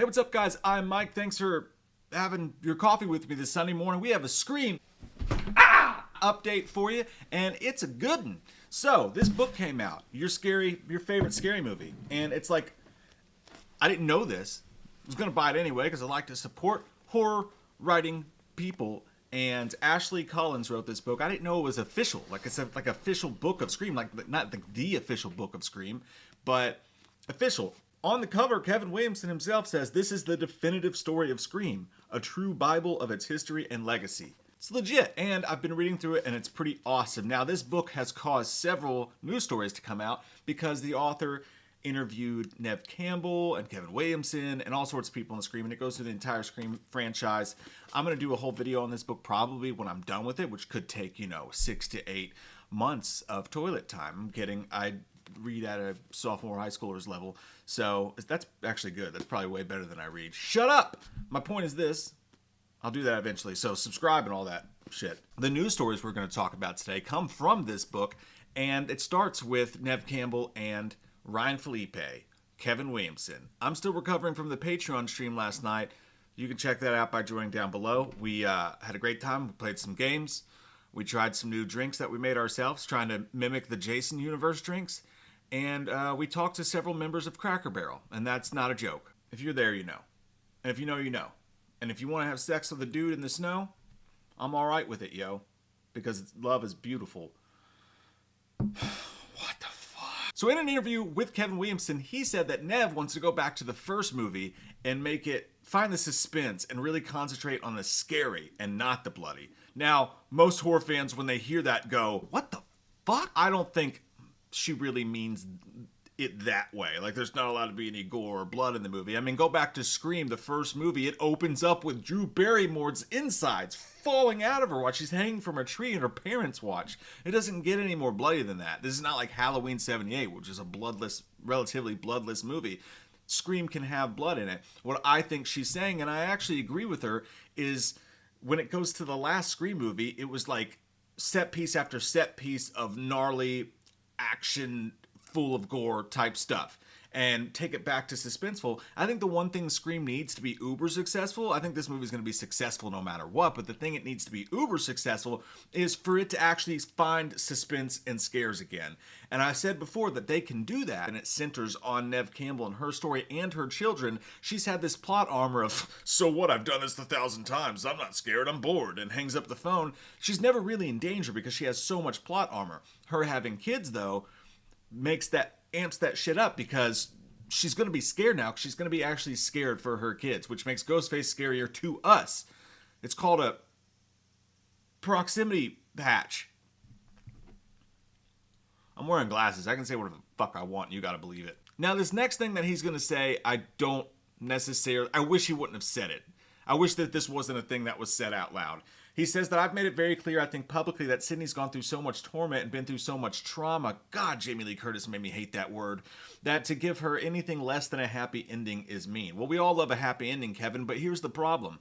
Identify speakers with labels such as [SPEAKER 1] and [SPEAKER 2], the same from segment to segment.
[SPEAKER 1] Hey, what's up, guys? I'm Mike. Thanks for having your coffee with me this Sunday morning. We have a Scream update for you, and it's a good one. So, this book came out, your favorite scary movie, and it's like, I didn't know this. I was going to buy it anyway because I like to support horror writing people, and Ashley Cullkins wrote this book. I didn't know it was official, like it's like official book of Scream, like not the official book of Scream, but official. On the cover, Kevin Williamson himself says, "This is the definitive story of Scream, a true Bible of its history and legacy." It's legit, and I've been reading through it, and it's pretty awesome. Now, this book has caused several news stories to come out because the author interviewed Neve Campbell and Kevin Williamson and all sorts of people in the Scream, and it goes through the entire Scream franchise. I'm going to do a whole video on this book probably when I'm done with it, which could take, 6 to 8 months of toilet time. I'm kidding. I read at a sophomore high schooler's level, so that's actually good. That's probably way better than I read. Shut up! My point is this. I'll do that eventually, so subscribe and all that shit. The news stories we're going to talk about today come from this book, and it starts with Neve Campbell and Ryan Felipe, Kevin Williamson. I'm still recovering from the Patreon stream last night. You can check that out by joining down below. We had a great time. We played some games. We tried some new drinks that we made ourselves, trying to mimic the Jason Universe drinks. And we talked to several members of Cracker Barrel, and that's not a joke. If you're there, you know. And if you know, you know. And if you want to have sex with a dude in the snow, I'm all right with it, yo. Because love is beautiful. What the fuck? So in an interview with Kevin Williamson, he said that Neve wants to go back to the first movie and find the suspense and really concentrate on the scary and not the bloody. Now, most horror fans, when they hear that, go, what the fuck? I don't think she really means it that way. Like, there's not allowed to be any gore or blood in the movie. I mean, go back to Scream, the first movie. It opens up with Drew Barrymore's insides falling out of her while she's hanging from a tree and her parents watch. It doesn't get any more bloody than that. This is not like Halloween 78, which is a relatively bloodless movie. Scream can have blood in it. What I think she's saying, and I actually agree with her, is when it goes to the last Scream movie, it was like set piece after set piece of gnarly action, full of gore type stuff, and take it back to suspenseful. I think the one thing Scream needs to be uber successful, I think this movie is going to be successful no matter what, but the thing it needs to be uber successful is for it to actually find suspense and scares again. And I said before that they can do that, and it centers on Neve Campbell and her story and her children. She's had this plot armor of, so what, I've done this 1,000 times, I'm not scared, I'm bored, and hangs up the phone. She's never really in danger because she has so much plot armor. Her having kids, though, amps that shit up because she's going to be scared now. She's going to be actually scared for her kids, which makes Ghostface scarier to us. It's called a proximity patch. I'm wearing glasses. I can say whatever the fuck I want. You got to believe it. Now, this next thing that he's going to say, I wish he wouldn't have said it. I wish that this wasn't a thing that was said out loud. He says that I've made it very clear, I think publicly, that Sydney's gone through so much torment and been through so much trauma. God, Jamie Lee Curtis made me hate that word. That to give her anything less than a happy ending is mean. Well, we all love a happy ending, Kevin, but here's the problem.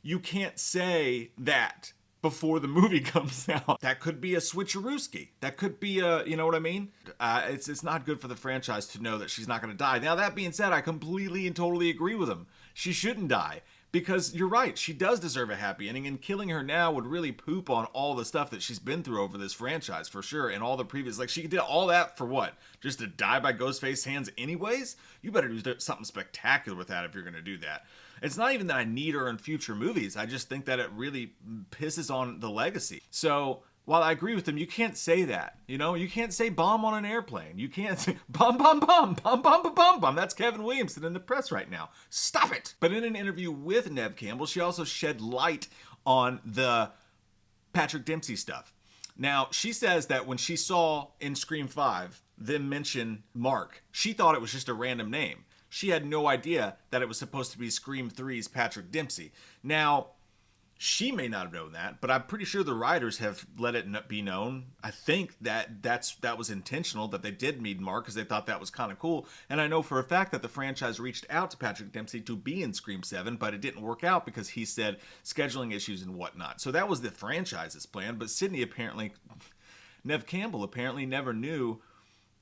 [SPEAKER 1] You can't say that before the movie comes out. That could be a switcherooski. That could be a, you know what I mean? It's not good for the franchise to know that she's not going to die. Now, that being said, I completely and totally agree with him. She shouldn't die. Because you're right, she does deserve a happy ending, and killing her now would really poop on all the stuff that she's been through over this franchise, for sure, and all the previous, like, she did all that for what? Just to die by Ghostface's hands anyways? You better do something spectacular with that if you're going to do that. It's not even that I need her in future movies, I just think that it really pisses on the legacy. So, while I agree with him, you can't say that, You can't say bomb on an airplane. You can't say bomb, bomb, bomb, bomb, bomb, bomb, bomb, bomb. That's Kevin Williamson in the press right now. Stop it! But in an interview with Neve Campbell, she also shed light on the Patrick Dempsey stuff. Now, she says that when she saw in Scream V them mention Mark, she thought it was just a random name. She had no idea that it was supposed to be Scream III's Patrick Dempsey. Now, she may not have known that, but I'm pretty sure the writers have let it be known. I think that was intentional, that they did meet Mark because they thought that was kind of cool. And I know for a fact that the franchise reached out to Patrick Dempsey to be in Scream VII, but it didn't work out because he said scheduling issues and whatnot. So that was the franchise's plan, but Neve Campbell apparently never knew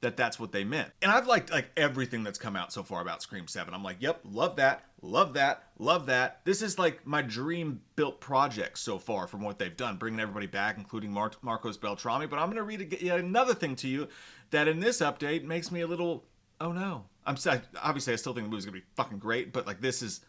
[SPEAKER 1] that that's what they meant. And I've liked like everything that's come out so far about Scream 7. I'm like, yep, love that, love that, love that. This is like my dream built project so far from what they've done, bringing everybody back, including Marcos Beltrami. But I'm going to read yet another thing to you that in this update makes me a little, oh no. Obviously I still think the movie's going to be fucking great, but like this is,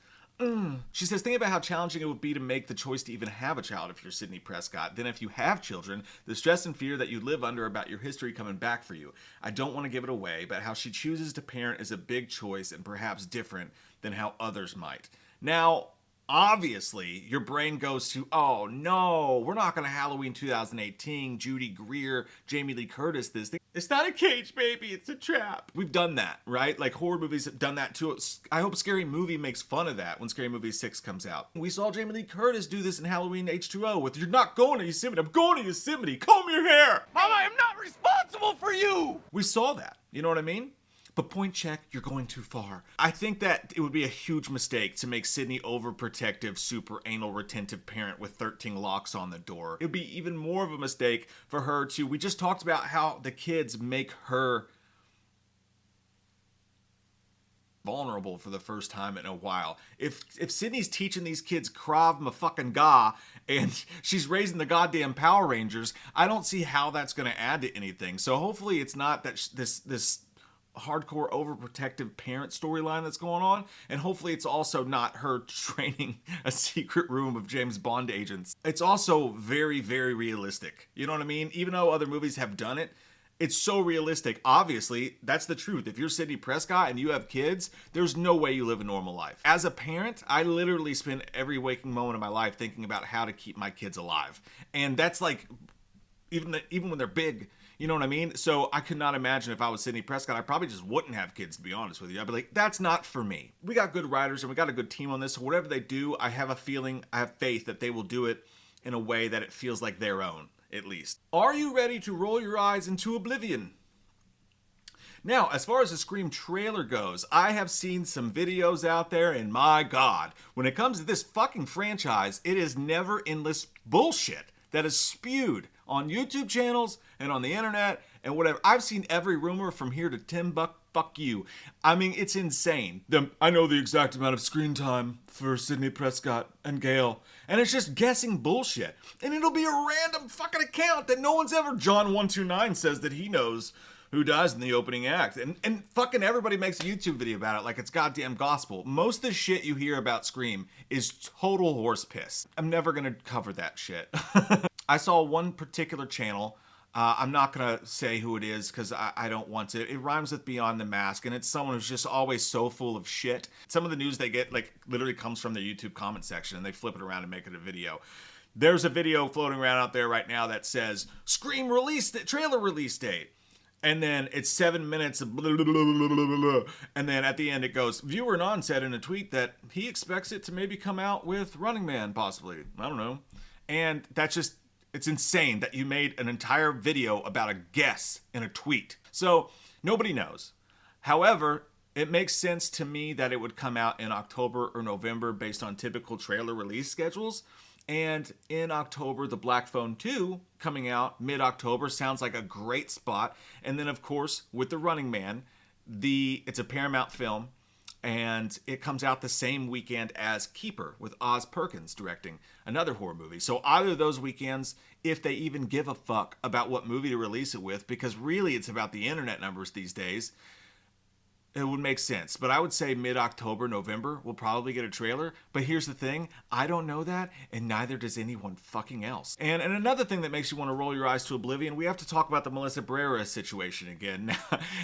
[SPEAKER 1] She says, think about how challenging it would be to make the choice to even have a child if you're Sidney Prescott. Then if you have children, the stress and fear that you live under about your history coming back for you. I don't want to give it away, but how she chooses to parent is a big choice and perhaps different than how others might. Now, obviously, your brain goes to, oh no, we're not going to Halloween 2018, Judy Greer, Jamie Lee Curtis this thing. It's not a cage, baby, it's a trap. We've done that, right? Like horror movies have done that too. I hope Scary Movie makes fun of that when Scary Movie 6 comes out. We saw Jamie Lee Curtis do this in Halloween H2O with, you're not going to Yosemite, I'm going to Yosemite, comb your hair.
[SPEAKER 2] Mom, I am not responsible for you.
[SPEAKER 1] We saw that, you know what I mean? But point check, you're going too far. I think that it would be a huge mistake to make Sidney overprotective, super anal retentive parent with 13 locks on the door. It would be even more of a mistake for her to, we just talked about how the kids make her vulnerable for the first time in a while. If Sidney's teaching these kids Krav Maga and she's raising the goddamn Power Rangers, I don't see how that's going to add to anything. So hopefully it's not that this hardcore overprotective parent storyline that's going on, and hopefully it's also not her training a secret room of James Bond agents. It's also very, very realistic. You know what I mean? Even though other movies have done it, it's so realistic. Obviously, that's the truth. If you're Sidney Prescott and you have kids, there's no way you live a normal life. As a parent, I literally spend every waking moment of my life thinking about how to keep my kids alive. And that's like, even when they're big, you know what I mean? So I could not imagine if I was Sidney Prescott, I probably just wouldn't have kids, to be honest with you. I'd be like, that's not for me. We got good writers and we got a good team on this. So whatever they do, I have faith that they will do it in a way that it feels like their own, at least. Are you ready to roll your eyes into oblivion? Now, as far as the Scream trailer goes, I have seen some videos out there, and my God, when it comes to this fucking franchise, it is never endless bullshit that is spewed on YouTube channels and on the internet and whatever. I've seen every rumor from here to Timbuk, fuck you. I mean, it's insane. I know the exact amount of screen time for Sidney Prescott and Gale, and it's just guessing bullshit. And it'll be a random fucking account that no one's ever. John129 says that he knows who dies in the opening act. And fucking everybody makes a YouTube video about it like it's goddamn gospel. Most of the shit you hear about Scream is total horse piss. I'm never gonna cover that shit. I saw one particular channel. I'm not going to say who it is because I don't want to. It rhymes with Beyond the Mask, and it's someone who's just always so full of shit. Some of the news they get like literally comes from their YouTube comment section, and they flip it around and make it a video. There's a video floating around out there right now that says, Scream trailer release date. And then it's 7 minutes of blah, blah, blah, blah, blah, blah. And then at the end it goes, viewer non said in a tweet that he expects it to maybe come out with Running Man, possibly. I don't know. And that's just, it's insane that you made an entire video about a guess in a tweet. So nobody knows. However, it makes sense to me that it would come out in October or November based on typical trailer release schedules. And in October, The Black Phone 2 coming out mid-October sounds like a great spot. And then, of course, with The Running Man, it's a Paramount film, and it comes out the same weekend as Keeper with Oz Perkins directing another horror movie. So either of those weekends, if they even give a fuck about what movie to release it with, because really it's about the internet numbers these days, it would make sense. But I would say mid-October, November, we'll probably get a trailer. But here's the thing, I don't know that, and neither does anyone fucking else. And another thing that makes you want to roll your eyes to oblivion, we have to talk about the Melissa Barrera situation again.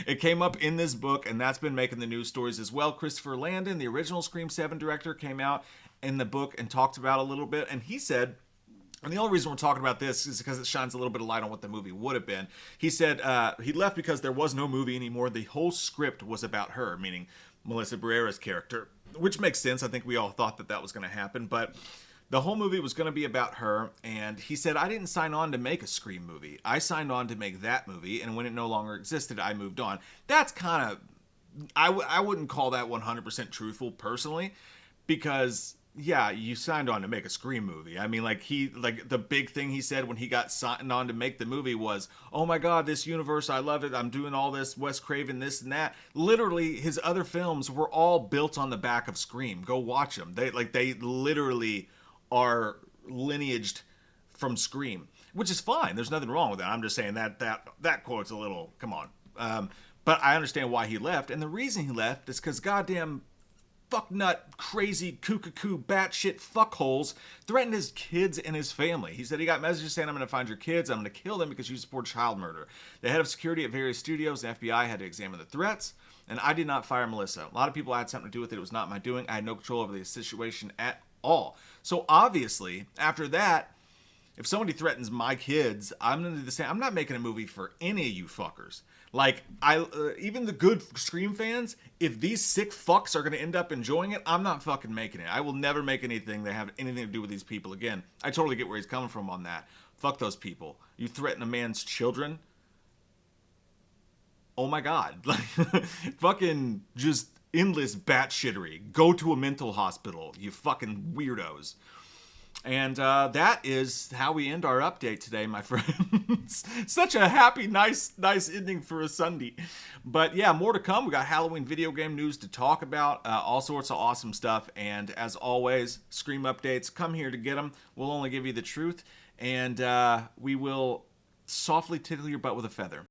[SPEAKER 1] It came up in this book, and that's been making the news stories as well. Christopher Landon, the original Scream 7 director, came out in the book and talked about it a little bit, and he said, and the only reason we're talking about this is because it shines a little bit of light on what the movie would have been. He said he left because there was no movie anymore. The whole script was about her, meaning Melissa Barrera's character, which makes sense. I think we all thought that was going to happen, but the whole movie was going to be about her. And he said, I didn't sign on to make a Scream movie. I signed on to make that movie, and when it no longer existed, I moved on. That's kind of, I wouldn't call that 100% truthful personally, because yeah, you signed on to make a Scream movie. I mean, like the big thing he said when he got signed on to make the movie was, "Oh my God, this universe, I love it. I'm doing all this, Wes Craven, this and that." Literally, his other films were all built on the back of Scream. Go watch them. They literally are lineaged from Scream, which is fine. There's nothing wrong with that. I'm just saying that quote's a little, come on. But I understand why he left, and the reason he left is because goddamn fucknut, crazy, cuckoo, batshit fuckholes threatened his kids and his family. He said he got messages saying, "I'm going to find your kids. I'm going to kill them because you support child murder." The head of security at various studios and FBI had to examine the threats, and I did not fire Melissa. A lot of people had something to do with it. It was not my doing. I had no control over the situation at all. So obviously, after that, if somebody threatens my kids, I'm gonna do the same. I'm not making a movie for any of you fuckers. Like, even the good Scream fans, if these sick fucks are gonna end up enjoying it, I'm not fucking making it. I will never make anything that have anything to do with these people again. I totally get where he's coming from on that. Fuck those people. You threaten a man's children? Oh my God. Like, fucking just endless batshittery. Go to a mental hospital, you fucking weirdos. And that is how we end our update today, my friends. Such a happy, nice ending for a Sunday. But yeah, more to come. We got Halloween video game news to talk about. All sorts of awesome stuff. And as always, Scream updates. Come here to get them. We'll only give you the truth. And we will softly tickle your butt with a feather.